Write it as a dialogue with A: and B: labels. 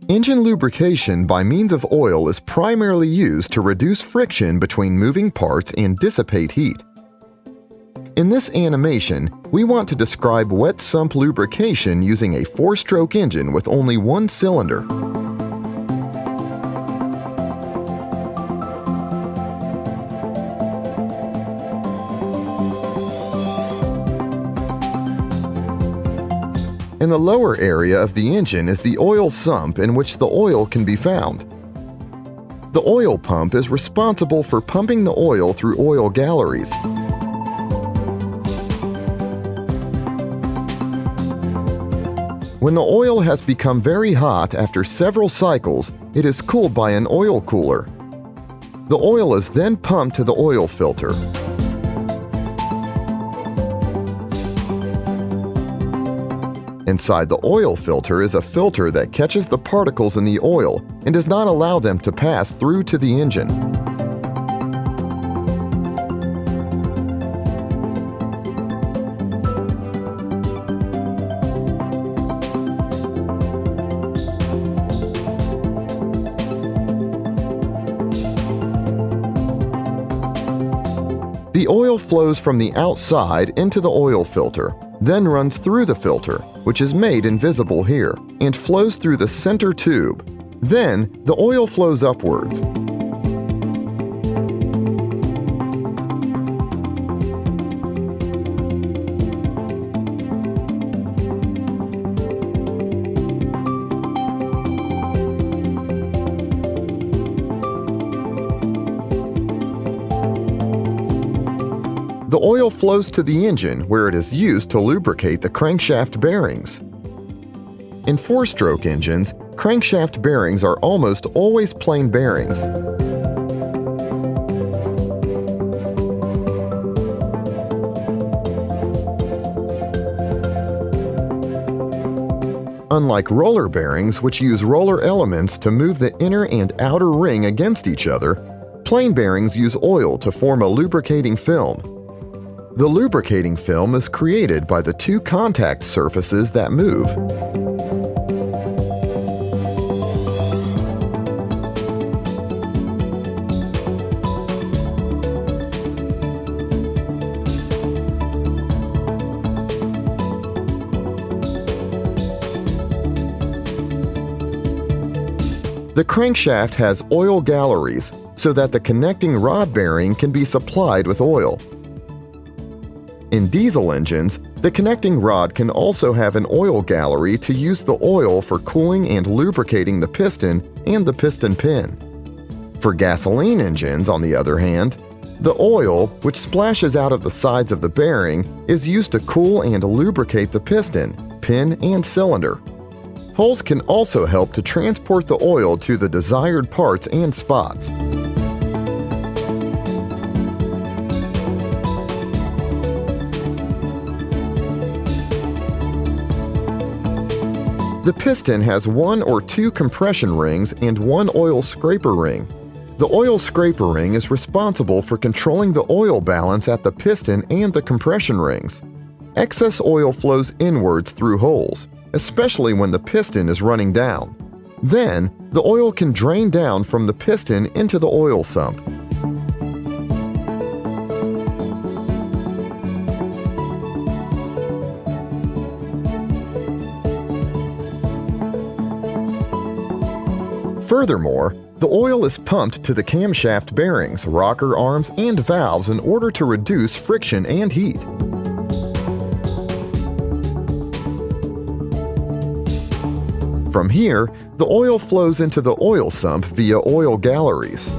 A: Engine lubrication by means of oil is primarily used to reduce friction between moving parts and dissipate heat. In this animation, we want to describe wet sump lubrication using a 4-stroke engine with only one cylinder. In the lower area of the engine is the oil sump in which the oil can be found. The oil pump is responsible for pumping the oil through oil galleries. When the oil has become very hot after several cycles, it is cooled by an oil cooler. The oil is then pumped to the oil filter. Inside the oil filter is a filter that catches the particles in the oil and does not allow them to pass through to the engine. The oil flows from the outside into the oil filter, then runs through the filter, which is made invisible here, and flows through the center tube. Then, the oil flows upwards. The oil flows to the engine where it is used to lubricate the crankshaft bearings. In 4-stroke engines, crankshaft bearings are almost always plain bearings. Unlike roller bearings, which use roller elements to move the inner and outer ring against each other, plain bearings use oil to form a lubricating film. The lubricating film is created by the two contact surfaces that move. The crankshaft has oil galleries so that the connecting rod bearing can be supplied with oil. In diesel engines, the connecting rod can also have an oil gallery to use the oil for cooling and lubricating the piston and the piston pin. For gasoline engines, on the other hand, the oil, which splashes out of the sides of the bearing, is used to cool and lubricate the piston, pin, and cylinder. Holes can also help to transport the oil to the desired parts and spots. The piston has one or two compression rings and one oil scraper ring. The oil scraper ring is responsible for controlling the oil balance at the piston and the compression rings. Excess oil flows inwards through holes, especially when the piston is running down. Then, the oil can drain down from the piston into the oil sump. Furthermore, the oil is pumped to the camshaft bearings, rocker arms, and valves in order to reduce friction and heat. From here, the oil flows into the oil sump via oil galleries.